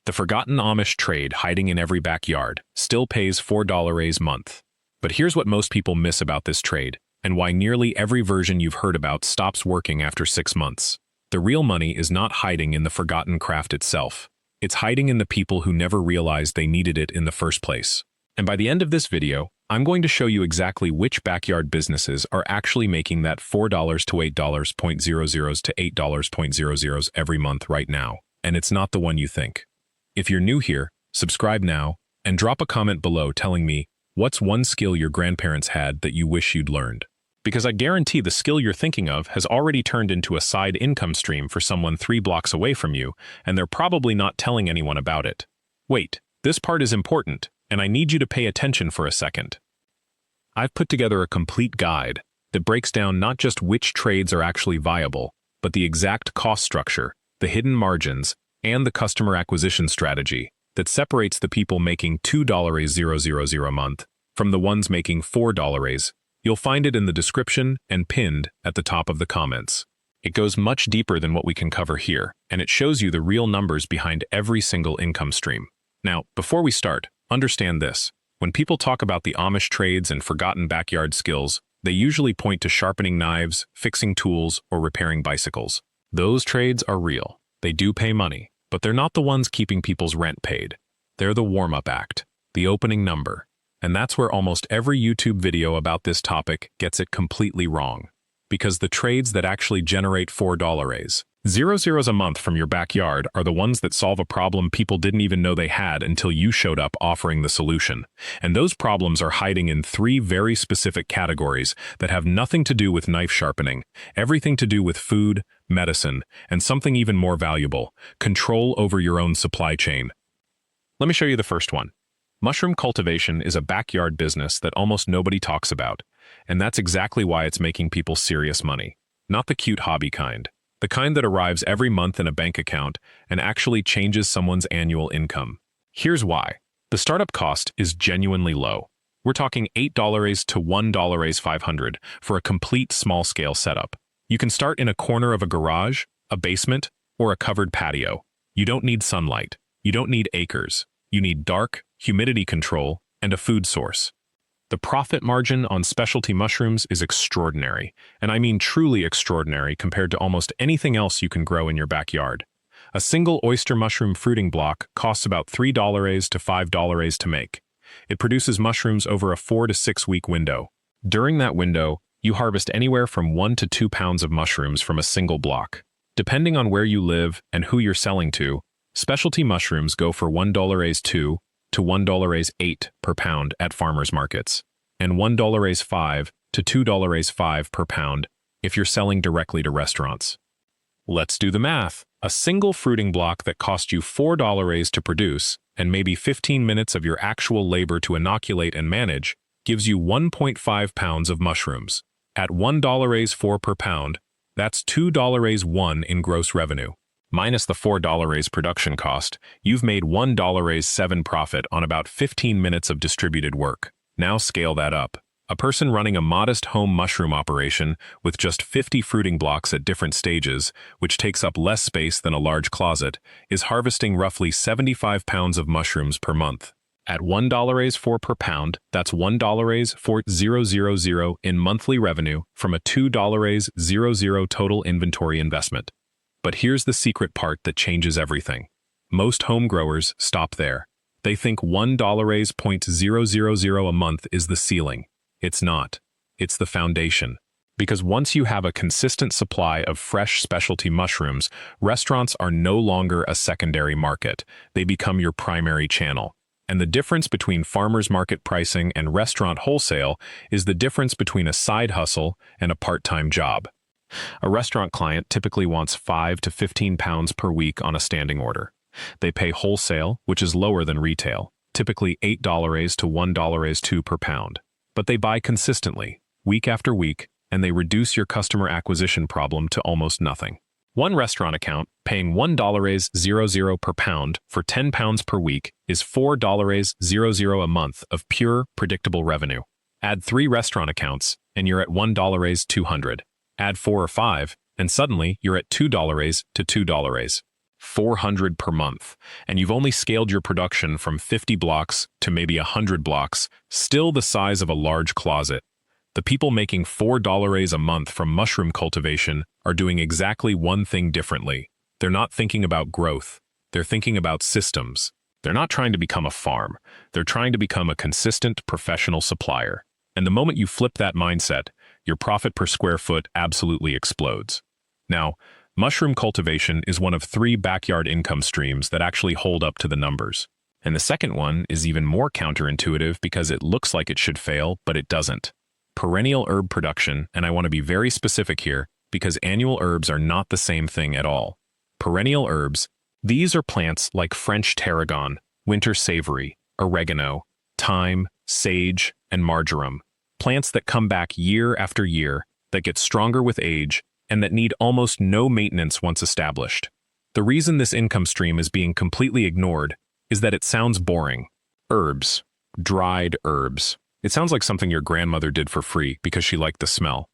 The forgotten Amish trade hiding in every backyard still pays $4 a month. But here's what most people miss about this trade, and why nearly every version you've heard about stops working after 6 months. The real money is not hiding in the forgotten craft itself. It's hiding in the people who never realized they needed it in the first place. And by the end of this video, I'm going to show you exactly which backyard businesses are actually making that $4 to $8.00 to $8.00 every month right now. And it's not the one you think. If you're new here, subscribe now, and drop a comment below telling me what's one skill your grandparents had that you wish you'd learned. Because I guarantee the skill you're thinking of has already turned into a side income stream for someone 3 blocks away from you, and they're probably not telling anyone about it. Wait, this part is important, and I need you to pay attention for a second. I've put together a complete guide that breaks down not just which trades are actually viable, but the exact cost structure, the hidden margins, and the customer acquisition strategy that separates the people making $2.00 a month from the ones making $4. You'll find it in the description and pinned at the top of the comments. It goes much deeper than what we can cover here, and it shows you the real numbers behind every single income stream. Now, before we start, understand this. When people talk about the Amish trades and forgotten backyard skills, they usually point to sharpening knives, fixing tools, or repairing bicycles. Those trades are real. They do pay money, but they're not the ones keeping people's rent paid. They're the warm-up act, the opening number. And that's where almost every YouTube video about this topic gets it completely wrong. Because the trades that actually generate $4.00 a month from your backyard are the ones that solve a problem people didn't even know they had until you showed up offering the solution. And those problems are hiding in 3 very specific categories that have nothing to do with knife sharpening, everything to do with food, medicine, and something even more valuable, control over your own supply chain. Let me show you the first one. Mushroom cultivation is a backyard business that almost nobody talks about, and that's exactly why it's making people serious money. Not the cute hobby kind. The kind that arrives every month in a bank account and actually changes someone's annual income. Here's why. The startup cost is genuinely low. We're talking $8 to $1.500 for a complete small-scale setup. You can start in a corner of a garage, a basement, or a covered patio. You don't need sunlight. You don't need acres. You need dark, humidity control, and a food source. The profit margin on specialty mushrooms is extraordinary, and I mean truly extraordinary compared to almost anything else you can grow in your backyard. A single oyster mushroom fruiting block costs about $3 to $5 to make. It produces mushrooms over a 4 to 6 week window. During that window, you harvest anywhere from 1 to 2 pounds of mushrooms from a single block. Depending on where you live and who you're selling to, specialty mushrooms go for $1.02 to $1.08 per pound at farmers markets, and $1.05 to $2.05 per pound if you're selling directly to restaurants. Let's do the math. A single fruiting block that cost you $4 to produce and maybe 15 minutes of your actual labor to inoculate and manage gives you 1.5 pounds of mushrooms. At $1.04 per pound, that's $2.01 in gross revenue. Minus the $4 production cost, you've made $1.07 profit on about 15 minutes of distributed work. Now scale that up. A person running a modest home mushroom operation with just 50 fruiting blocks at different stages, which takes up less space than a large closet, is harvesting roughly 75 pounds of mushrooms per month. At $1.04 per pound, that's $1.4000 in monthly revenue from a $2.00 total inventory investment. But here's the secret part that changes everything. Most home growers stop there. They think $1.000 a month is the ceiling. It's not. It's the foundation. Because once you have a consistent supply of fresh specialty mushrooms, restaurants are no longer a secondary market. They become your primary channel. And the difference between farmers market pricing and restaurant wholesale is the difference between a side hustle and a part-time job. A restaurant client typically wants 5 to 15 pounds per week on a standing order. They pay wholesale, which is lower than retail, typically $8 to $1.02 per pound. But they buy consistently, week after week, and they reduce your customer acquisition problem to almost nothing. One restaurant account paying $1.00 per pound for 10 pounds per week is $4.00 a month of pure, predictable revenue. Add 3 restaurant accounts, and you're at $1.200. Add 4 or 5, and suddenly you're at $2 to $2. $400 per month, and you've only scaled your production from 50 blocks to maybe 100 blocks, still the size of a large closet. The people making $4 a month from mushroom cultivation are doing exactly one thing differently. They're not thinking about growth. They're thinking about systems. They're not trying to become a farm. They're trying to become a consistent professional supplier. And the moment you flip that mindset, your profit per square foot absolutely explodes. Now, mushroom cultivation is one of 3 backyard income streams that actually hold up to the numbers. And the second one is even more counterintuitive because it looks like it should fail, but it doesn't. Perennial herb production, and I want to be very specific here because annual herbs are not the same thing at all. Perennial herbs, these are plants like French tarragon, winter savory, oregano, thyme, sage, and marjoram. Plants that come back year after year, that get stronger with age, and that need almost no maintenance once established. The reason this income stream is being completely ignored is that it sounds boring. Herbs. Dried herbs. It sounds like something your grandmother did for free because she liked the smell.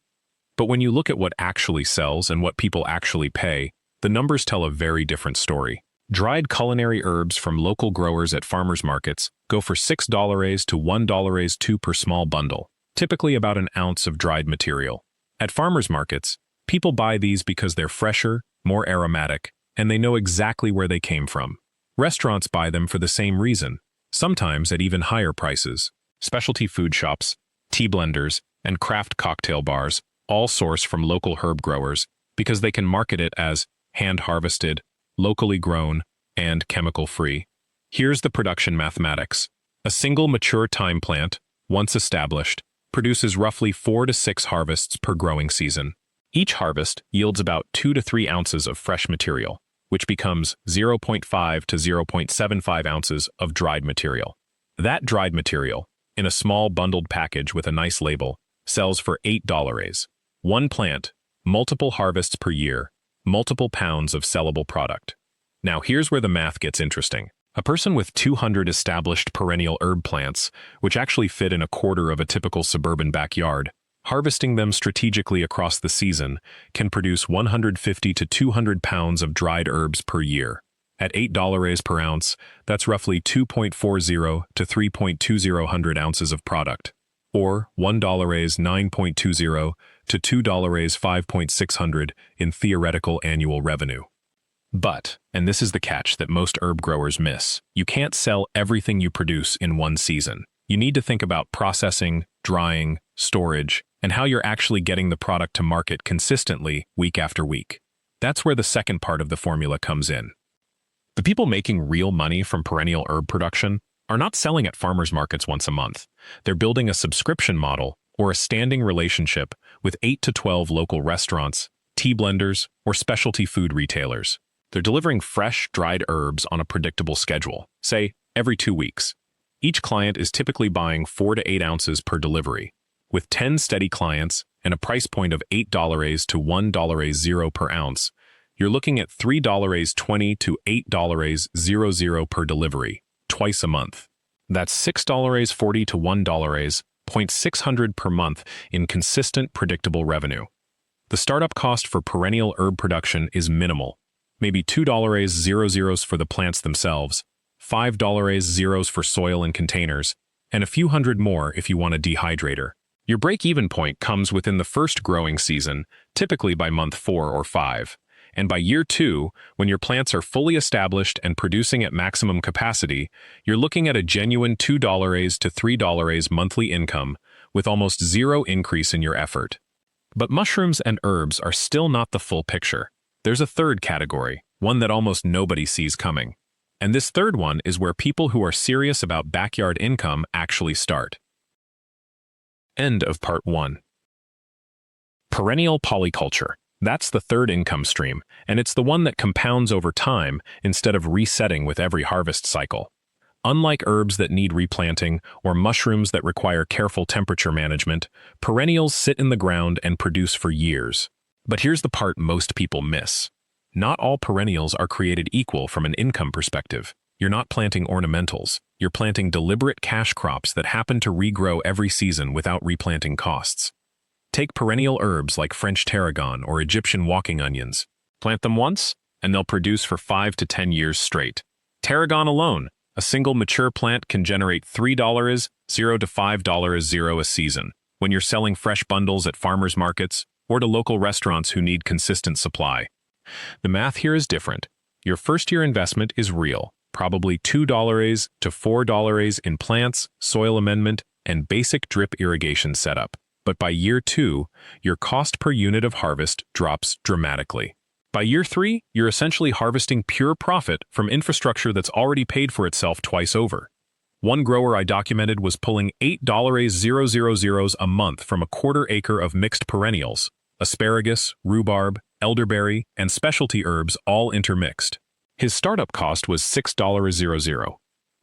But when you look at what actually sells and what people actually pay, the numbers tell a very different story. Dried culinary herbs from local growers at farmers markets go for $6 to $1 per small bundle, typically about an ounce of dried material. At farmers markets, people buy these because they're fresher, more aromatic, and they know exactly where they came from. Restaurants buy them for the same reason, sometimes at even higher prices. Specialty food shops, tea blenders, and craft cocktail bars all source from local herb growers because they can market it as hand-harvested, locally grown, and chemical-free. Here's the production mathematics. A single mature thyme plant, once established, produces roughly 4 to 6 harvests per growing season. Each harvest yields about 2 to 3 ounces of fresh material, which becomes 0.5 to 0.75 ounces of dried material. That dried material, in a small bundled package with a nice label, sells for $8. One plant, multiple harvests per year, multiple pounds of sellable product. Now here's where the math gets interesting. A person with 200 established perennial herb plants, which actually fit in a quarter of a typical suburban backyard, harvesting them strategically across the season, can produce 150 to 200 pounds of dried herbs per year. At $8 per ounce, that's roughly 2.40 to 3.20 ounces of product, or $1.9.20 to $2.5.6 in theoretical annual revenue. But, and this is the catch that most herb growers miss, you can't sell everything you produce in one season. You need to think about processing, drying, storage, and how you're actually getting the product to market consistently week after week. That's where the second part of the formula comes in. The people making real money from perennial herb production are not selling at farmers markets once a month. They're building a subscription model or a standing relationship with 8 to 12 local restaurants, tea blenders, or specialty food retailers. They're delivering fresh, dried herbs on a predictable schedule, say, every 2 weeks. Each client is typically buying 4 to 8 ounces per delivery. With 10 steady clients and a price point of $8 to $1.00 per ounce, you're looking at $3.20 to $8.00 per delivery, twice a month. That's $6.40 to $1.600 per month in consistent, predictable revenue. The startup cost for perennial herb production is minimal, maybe $2.00 for the plants themselves, $5.00 for soil and containers, and a few hundred more if you want a dehydrator. Your break-even point comes within the first growing season, typically by month 4 or 5. And by year 2, when your plants are fully established and producing at maximum capacity, you're looking at a genuine $2 to $3 monthly income with almost zero increase in your effort. But mushrooms and herbs are still not the full picture. There's a third category, one that almost nobody sees coming. And this third one is where people who are serious about backyard income actually start. End of part 1. Perennial polyculture. That's the third income stream, and it's the one that compounds over time instead of resetting with every harvest cycle. Unlike herbs that need replanting or mushrooms that require careful temperature management, perennials sit in the ground and produce for years. But here's the part most people miss. Not all perennials are created equal from an income perspective. You're not planting ornamentals. You're planting deliberate cash crops that happen to regrow every season without replanting costs. Take perennial herbs like French tarragon or Egyptian walking onions. Plant them once, and they'll produce for 5 to 10 years straight. Tarragon alone, a single mature plant can generate $3.00 to $5.00 a season when you're selling fresh bundles at farmers markets or to local restaurants who need consistent supply. The math here is different. Your first-year investment is real, probably $2 to $4 in plants, soil amendment, and basic drip irrigation setup. But by year 2, your cost per unit of harvest drops dramatically. By year 3, you're essentially harvesting pure profit from infrastructure that's already paid for itself twice over. One grower I documented was pulling $8.00 a month from a quarter-acre of mixed perennials, asparagus, rhubarb, elderberry, and specialty herbs all intermixed. His startup cost was $6.00.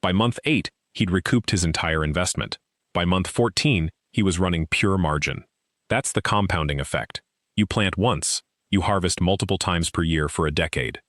By month 8, he'd recouped his entire investment. By month 14, he was running pure margin. That's the compounding effect. You plant once, you harvest multiple times per year for a decade.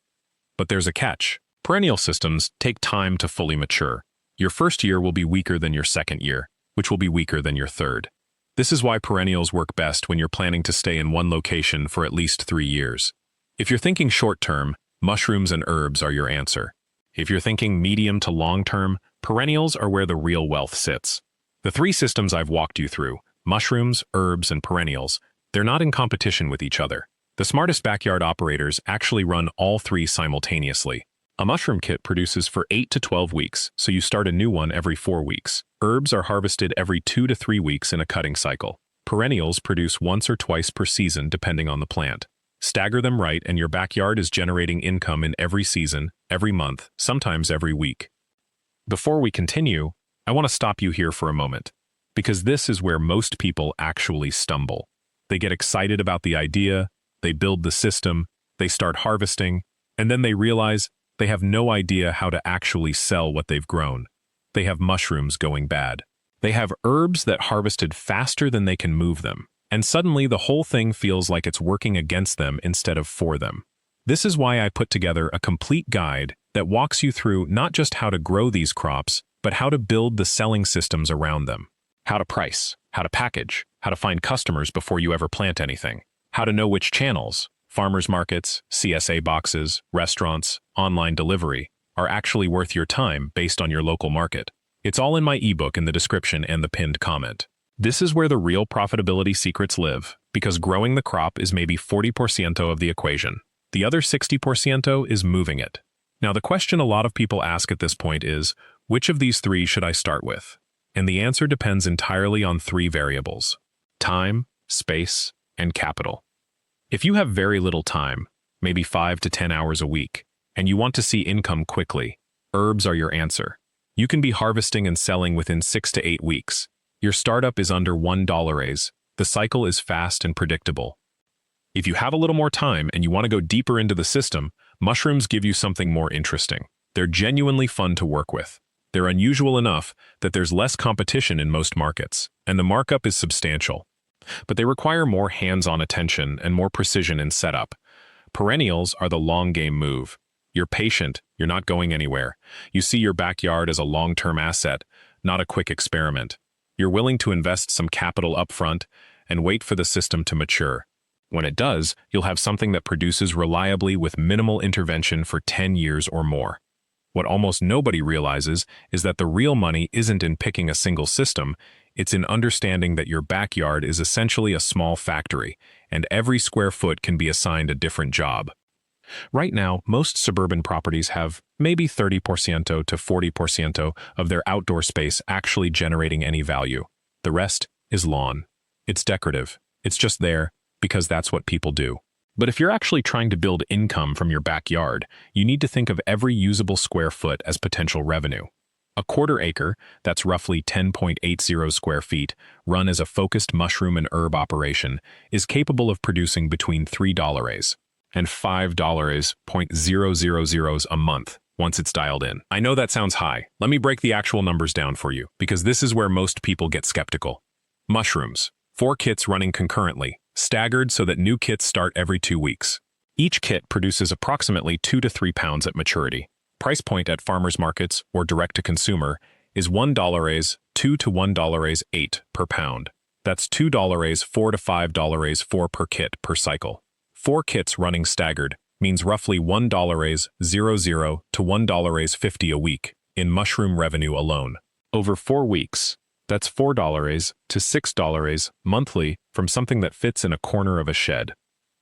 But there's a catch. Perennial systems take time to fully mature. Your first year will be weaker than your second year, which will be weaker than your third. This is why perennials work best when you're planning to stay in one location for at least 3 years. If you're thinking short-term, mushrooms and herbs are your answer. If you're thinking medium to long-term, perennials are where the real wealth sits. The 3 systems I've walked you through, mushrooms, herbs, and perennials, they're not in competition with each other. The smartest backyard operators actually run all 3 simultaneously. A mushroom kit produces for 8 to 12 weeks, so you start a new one every 4 weeks. Herbs are harvested every 2 to 3 weeks in a cutting cycle. Perennials produce once or twice per season depending on the plant. Stagger them right and your backyard is generating income in every season, every month, sometimes every week. Before we continue, I want to stop you here for a moment, because this is where most people actually stumble. They get excited about the idea, they build the system, they start harvesting, and then they realize they have no idea how to actually sell what they've grown. They have mushrooms going bad. They have herbs that harvested faster than they can move them, and suddenly the whole thing feels like it's working against them instead of for them. This is why I put together a complete guide that walks you through not just how to grow these crops, but how to build the selling systems around them. How to price, how to package, how to find customers before you ever plant anything, how to know which channels, farmers markets, CSA boxes, restaurants, online delivery, are actually worth your time based on your local market. It's all in my ebook in the description and the pinned comment. This is where the real profitability secrets live, because growing the crop is maybe 40% of the equation. The other 60% is moving it. Now, the question a lot of people ask at this point is, which of these 3 should I start with? And the answer depends entirely on 3 variables: time, space, and capital. If you have very little time, maybe 5 to 10 hours a week, and you want to see income quickly, herbs are your answer. You can be harvesting and selling within 6 to 8 weeks. Your startup is under $1. The cycle is fast and predictable. If you have a little more time and you want to go deeper into the system, mushrooms give you something more interesting. They're genuinely fun to work with. They're unusual enough that there's less competition in most markets, and the markup is substantial. But they require more hands-on attention and more precision in setup. Perennials are the long-game move. You're patient, you're not going anywhere. You see your backyard as a long-term asset, not a quick experiment. You're willing to invest some capital upfront and wait for the system to mature. When it does, you'll have something that produces reliably with minimal intervention for 10 years or more. What almost nobody realizes is that the real money isn't in picking a single system, it's in understanding that your backyard is essentially a small factory, and every square foot can be assigned a different job. Right now, most suburban properties have maybe 30% to 40% of their outdoor space actually generating any value. The rest is lawn. It's decorative. It's just there because that's what people do. But if you're actually trying to build income from your backyard, you need to think of every usable square foot as potential revenue. A quarter acre, that's roughly 10.80 square feet, run as a focused mushroom and herb operation, is capable of producing between $3 and $5.000 a month once it's dialed in. I know that sounds high. Let me break the actual numbers down for you, because this is where most people get skeptical. Mushrooms, 4 kits running concurrently, staggered so that new kits start every 2 weeks. Each kit produces approximately 2 to 3 pounds at maturity. Price point at farmers markets or direct-to-consumer is $1.00 to $1.08 per pound. That's $2.00 $4 to $5 per kit per cycle. 4 kits running staggered means roughly $1.00 to $1.50 a week in mushroom revenue alone. Over 4 weeks, that's $4 to $6 monthly from something that fits in a corner of a shed.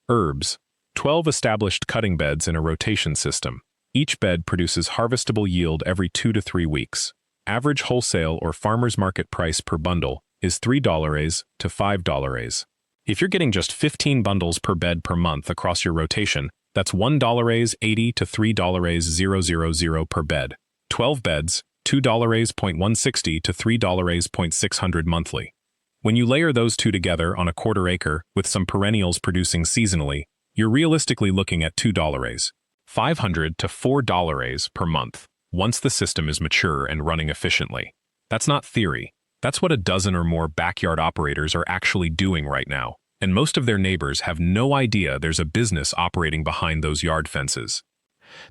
Herbs. 12 established cutting beds in a rotation system. Each bed produces harvestable yield every 2 to 3 weeks. Average wholesale or farmer's market price per bundle is $3 to $5. If you're getting just 15 bundles per bed per month across your rotation, that's $1.80 to $3.000 per bed. 12 beds, $2.160 to $3.600 monthly. When you layer those two together on a quarter acre with some perennials producing seasonally, you're realistically looking at $2.500 to $4 per month once the system is mature and running efficiently. That's not theory. That's what a dozen or more backyard operators are actually doing right now, and most of their neighbors have no idea there's a business operating behind those yard fences.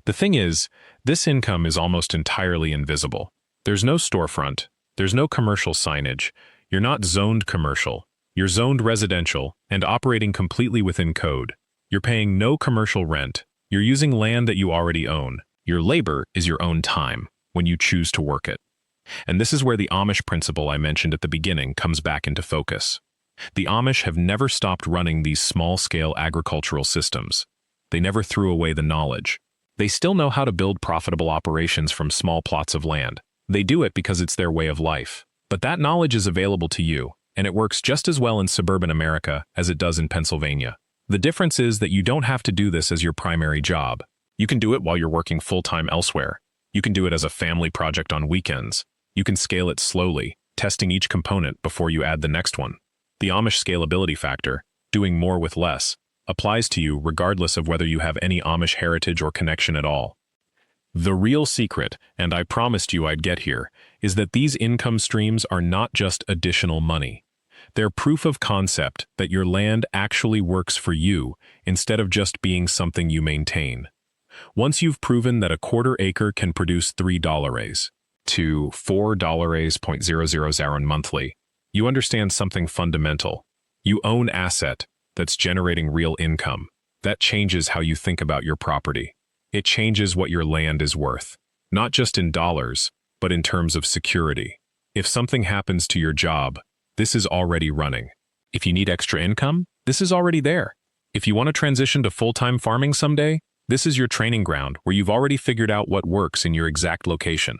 The thing is, this income is almost entirely invisible. There's no storefront, there's no commercial signage, you're not zoned commercial, you're zoned residential and operating completely within code. You're paying no commercial rent, you're using land that you already own. Your labor is your own time when you choose to work it. And this is where the Amish principle I mentioned at the beginning comes back into focus. The Amish have never stopped running these small-scale agricultural systems. They never threw away the knowledge. They still know how to build profitable operations from small plots of land. They do it because it's their way of life. But that knowledge is available to you, and it works just as well in suburban America as it does in Pennsylvania. The difference is that you don't have to do this as your primary job. You can do it while you're working full-time elsewhere. You can do it as a family project on weekends. You can scale it slowly, testing each component before you add the next one. The Amish scalability factor, doing more with less, applies to you regardless of whether you have any Amish heritage or connection at all. The real secret, and I promised you I'd get here, is that these income streams are not just additional money. They're proof of concept that your land actually works for you instead of just being something you maintain. Once you've proven that a quarter acre can produce $3 to $4.000 monthly, you understand something fundamental. You own asset that's generating real income. That changes how you think about your property. It changes what your land is worth, not just in dollars, but in terms of security. If something happens to your job, this is already running. If you need extra income, this is already there. If you want to transition to full-time farming someday, this is your training ground where you've already figured out what works in your exact location.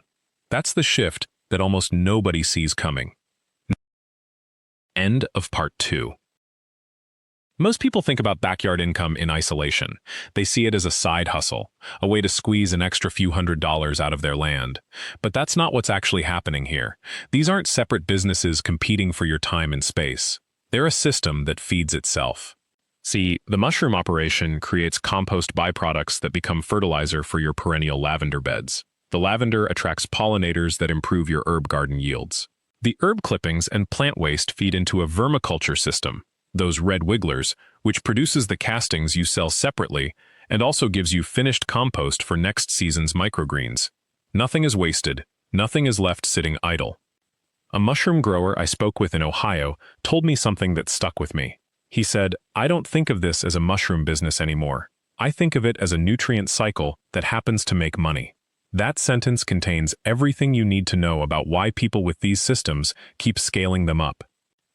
That's the shift that almost nobody sees coming. End of part 2. Most people think about backyard income in isolation. They see it as a side hustle, a way to squeeze an extra few $100s out of their land. But that's not what's actually happening here. These aren't separate businesses competing for your time and space. They're a system that feeds itself. See, the mushroom operation creates compost byproducts that become fertilizer for your perennial lavender beds. The lavender attracts pollinators that improve your herb garden yields. The herb clippings and plant waste feed into a vermiculture system, those red wigglers, which produces the castings you sell separately and also gives you finished compost for next season's microgreens. Nothing is wasted, nothing is left sitting idle. A mushroom grower I spoke with in Ohio told me something that stuck with me. He said, "I don't think of this as a mushroom business anymore. I think of it as a nutrient cycle that happens to make money." That sentence contains everything you need to know about why people with these systems keep scaling them up.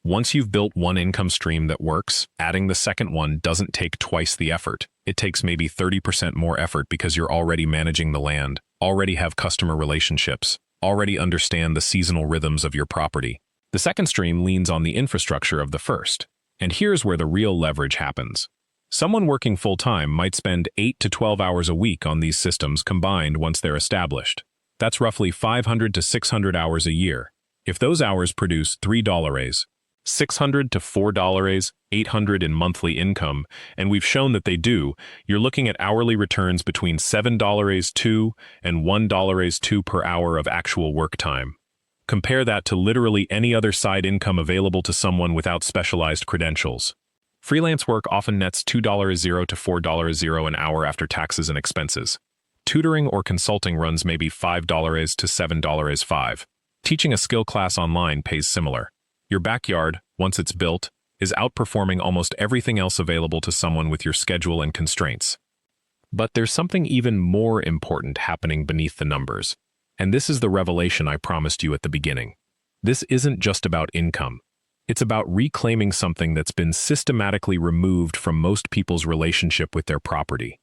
Once you've built one income stream that works, adding the second one doesn't take twice the effort. It takes maybe 30% more effort because you're already managing the land, already have customer relationships, already understand the seasonal rhythms of your property. The second stream leans on the infrastructure of the first. And here's where the real leverage happens. Someone working full-time might spend 8 to 12 hours a week on these systems combined once they're established. That's roughly 500 to 600 hours a year. If those hours produce $3, $600 to $4, $800 in monthly income, and we've shown that they do, you're looking at hourly returns between $7.02 and $1.02 per hour of actual work time. Compare that to literally any other side income available to someone without specialized credentials. Freelance work often nets $2.00 to $4.00 an hour after taxes and expenses. Tutoring or consulting runs maybe $5 to $7.05. Teaching a skill class online pays similar. Your backyard, once it's built, is outperforming almost everything else available to someone with your schedule and constraints. But there's something even more important happening beneath the numbers. And this is the revelation I promised you at the beginning. This isn't just about income. It's about reclaiming something that's been systematically removed from most people's relationship with their property.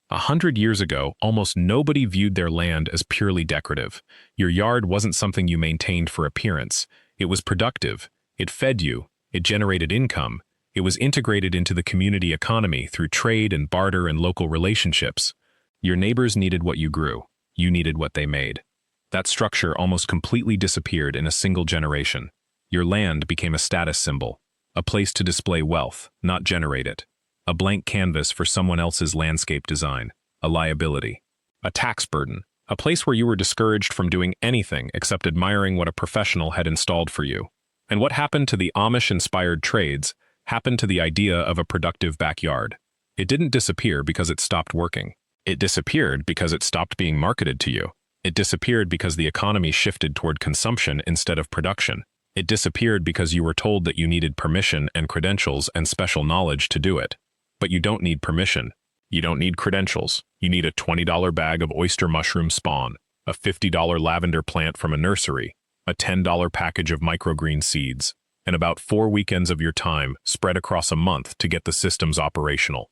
100 years ago, almost nobody viewed their land as purely decorative. Your yard wasn't something you maintained for appearance. It was productive. It fed you. It generated income. It was integrated into the community economy through trade and barter and local relationships. Your neighbors needed what you grew. You needed what they made. That structure almost completely disappeared in a single generation. Your land became a status symbol, a place to display wealth, not generate it. A blank canvas for someone else's landscape design, a liability. A tax burden, a place where you were discouraged from doing anything except admiring what a professional had installed for you. And what happened to the Amish-inspired trades happened to the idea of a productive backyard. It didn't disappear because it stopped working. It disappeared because it stopped being marketed to you. It disappeared because the economy shifted toward consumption instead of production. It disappeared because you were told that you needed permission and credentials and special knowledge to do it. But you don't need permission. You don't need credentials. You need a $20 bag of oyster mushroom spawn, a $50 lavender plant from a nursery, a $10 package of microgreen seeds, and about 4 weekends of your time spread across a month to get the systems operational.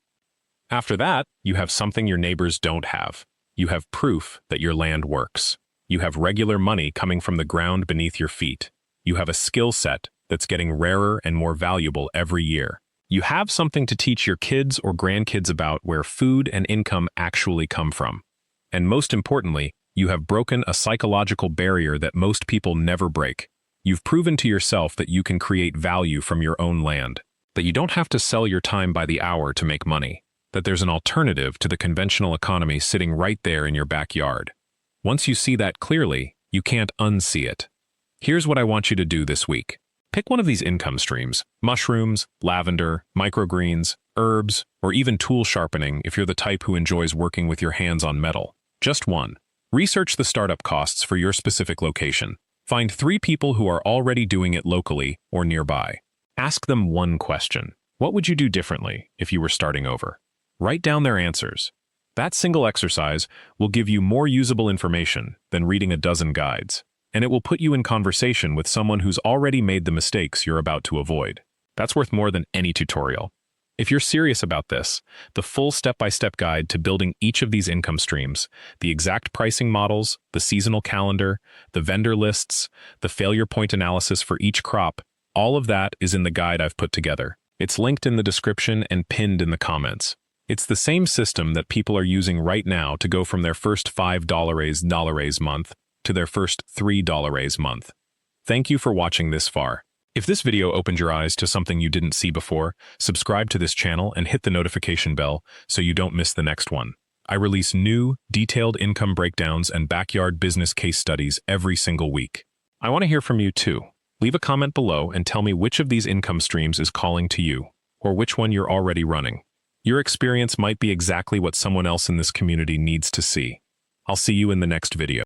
After that, you have something your neighbors don't have. You have proof that your land works. You have regular money coming from the ground beneath your feet. You have a skill set that's getting rarer and more valuable every year. You have something to teach your kids or grandkids about where food and income actually come from. And most importantly, you have broken a psychological barrier that most people never break. You've proven to yourself that you can create value from your own land, that you don't have to sell your time by the hour to make money, that there's an alternative to the conventional economy sitting right there in your backyard. Once you see that clearly, you can't unsee it. Here's what I want you to do this week. Pick one of these income streams: mushrooms, lavender, microgreens, herbs, or even tool sharpening if you're the type who enjoys working with your hands on metal. Just one. Research the startup costs for your specific location. Find 3 people who are already doing it locally or nearby. Ask them one question. What would you do differently if you were starting over? Write down their answers. That single exercise will give you more usable information than reading a dozen guides, and it will put you in conversation with someone who's already made the mistakes you're about to avoid. That's worth more than any tutorial. If you're serious about this, the full step-by-step guide to building each of these income streams, the exact pricing models, the seasonal calendar, the vendor lists, the failure point analysis for each crop, all of that is in the guide I've put together. It's linked in the description and pinned in the comments. It's the same system that people are using right now to go from their first $5 month to their first $3 month. Thank you for watching this far. If this video opened your eyes to something you didn't see before, subscribe to this channel and hit the notification bell so you don't miss the next one. I release new, detailed income breakdowns and backyard business case studies every single week. I want to hear from you too. Leave a comment below and tell me which of these income streams is calling to you, or which one you're already running. Your experience might be exactly what someone else in this community needs to see. I'll see you in the next video.